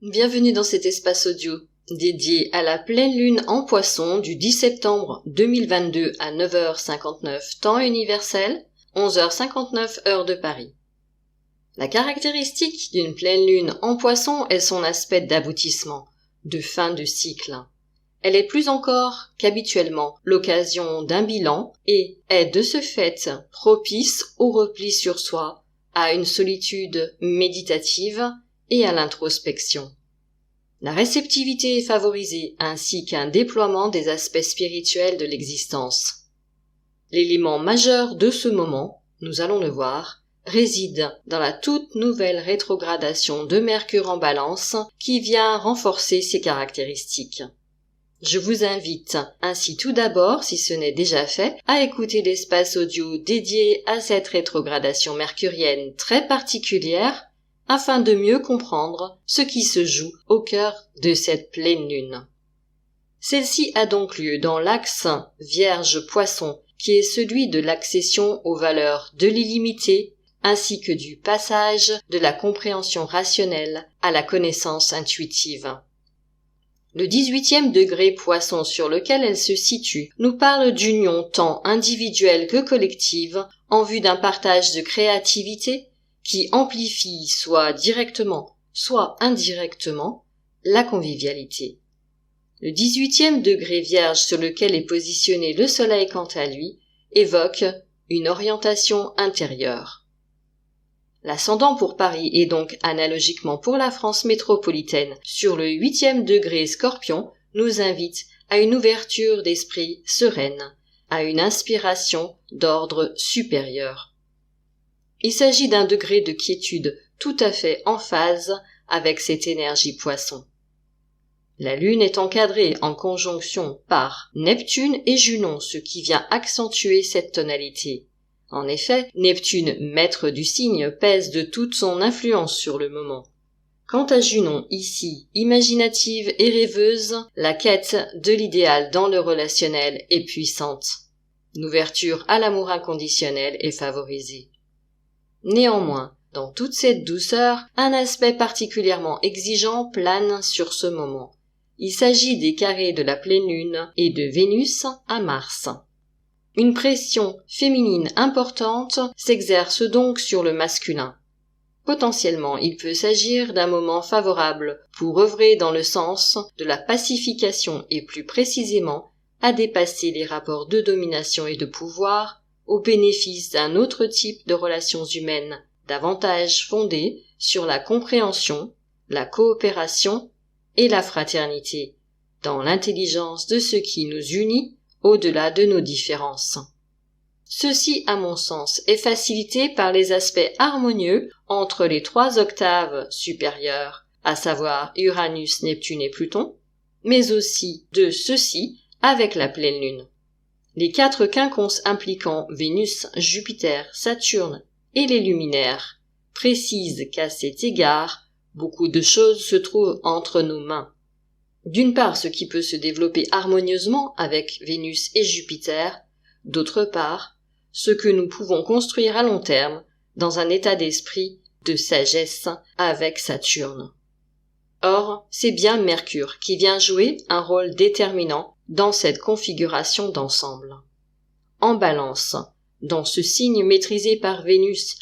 Bienvenue dans cet espace audio dédié à la pleine lune en Poisson du 10 septembre 2022 à 9h59 temps universel, 11h59 heure de Paris. La caractéristique d'une pleine lune en Poisson est son aspect d'aboutissement, de fin de cycle. Elle est plus encore qu'habituellement l'occasion d'un bilan et est de ce fait propice au repli sur soi, à une solitude méditative et à l'introspection. La réceptivité est favorisée ainsi qu'un déploiement des aspects spirituels de l'existence. L'élément majeur de ce moment, nous allons le voir, réside dans la toute nouvelle rétrogradation de Mercure en Balance qui vient renforcer ses caractéristiques. Je vous invite ainsi tout d'abord, si ce n'est déjà fait, à écouter l'espace audio dédié à cette rétrogradation mercurienne très particulière afin de mieux comprendre ce qui se joue au cœur de cette pleine lune. Celle-ci a donc lieu dans l'axe Vierge-Poisson, qui est celui de l'accession aux valeurs de l'illimité, ainsi que du passage de la compréhension rationnelle à la connaissance intuitive. Le 18e degré Poisson sur lequel elle se situe nous parle d'union tant individuelle que collective en vue d'un partage de créativité qui amplifie soit directement, soit indirectement, la convivialité. Le 18e degré Vierge sur lequel est positionné le Soleil quant à lui évoque une orientation intérieure. L'ascendant pour Paris et donc analogiquement pour la France métropolitaine sur le 8e degré Scorpion nous invite à une ouverture d'esprit sereine, à une inspiration d'ordre supérieur. Il s'agit d'un degré de quiétude tout à fait en phase avec cette énergie Poisson. La Lune est encadrée en conjonction par Neptune et Junon, ce qui vient accentuer cette tonalité. En effet, Neptune, maître du signe, pèse de toute son influence sur le moment. Quant à Junon, ici, imaginative et rêveuse, la quête de l'idéal dans le relationnel est puissante. L'ouverture à l'amour inconditionnel est favorisée. Néanmoins, dans toute cette douceur, un aspect particulièrement exigeant plane sur ce moment. Il s'agit des carrés de la pleine lune et de Vénus à Mars. Une pression féminine importante s'exerce donc sur le masculin. Potentiellement, il peut s'agir d'un moment favorable pour œuvrer dans le sens de la pacification et plus précisément à dépasser les rapports de domination et de pouvoir au bénéfice d'un autre type de relations humaines davantage fondées sur la compréhension, la coopération et la fraternité, dans l'intelligence de ce qui nous unit au-delà de nos différences. Ceci, à mon sens, est facilité par les aspects harmonieux entre les 3 octaves supérieures, à savoir Uranus, Neptune et Pluton, mais aussi de ceux-ci avec la pleine lune. Les 4 quinconces impliquant Vénus, Jupiter, Saturne et les luminaires précisent qu'à cet égard, beaucoup de choses se trouvent entre nos mains. D'une part, ce qui peut se développer harmonieusement avec Vénus et Jupiter, d'autre part, ce que nous pouvons construire à long terme dans un état d'esprit de sagesse avec Saturne. Or, c'est bien Mercure qui vient jouer un rôle déterminant dans cette configuration d'ensemble. En Balance, dans ce signe maîtrisé par Vénus,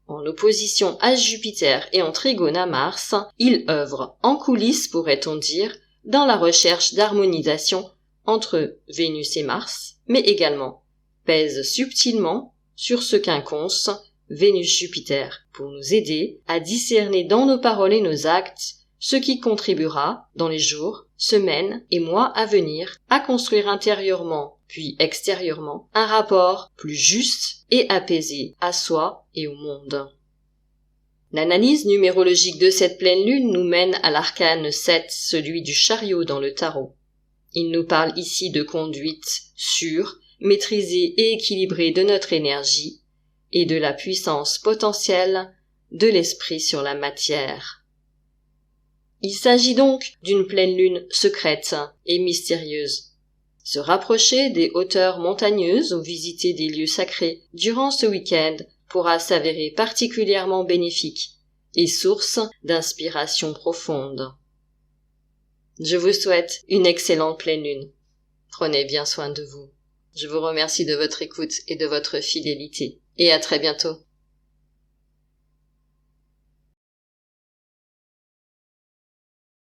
en opposition à Jupiter et en trigone à Mars, il œuvre en coulisses, pourrait-on dire, dans la recherche d'harmonisation entre Vénus et Mars, mais également pèse subtilement sur ce quinconce Vénus-Jupiter pour nous aider à discerner dans nos paroles et nos actes ce qui contribuera, dans les jours, semaines et mois à venir, à construire intérieurement, puis extérieurement, un rapport plus juste et apaisé à soi et au monde. L'analyse numérologique de cette pleine lune nous mène à l'arcane 7, celui du chariot dans le tarot. Il nous parle ici de conduite sûre, maîtrisée et équilibrée de notre énergie, et de la puissance potentielle de l'esprit sur la matière. Il s'agit donc d'une pleine lune secrète et mystérieuse. Se rapprocher des hauteurs montagneuses ou visiter des lieux sacrés durant ce week-end pourra s'avérer particulièrement bénéfique et source d'inspiration profonde. Je vous souhaite une excellente pleine lune. Prenez bien soin de vous. Je vous remercie de votre écoute et de votre fidélité. Et à très bientôt.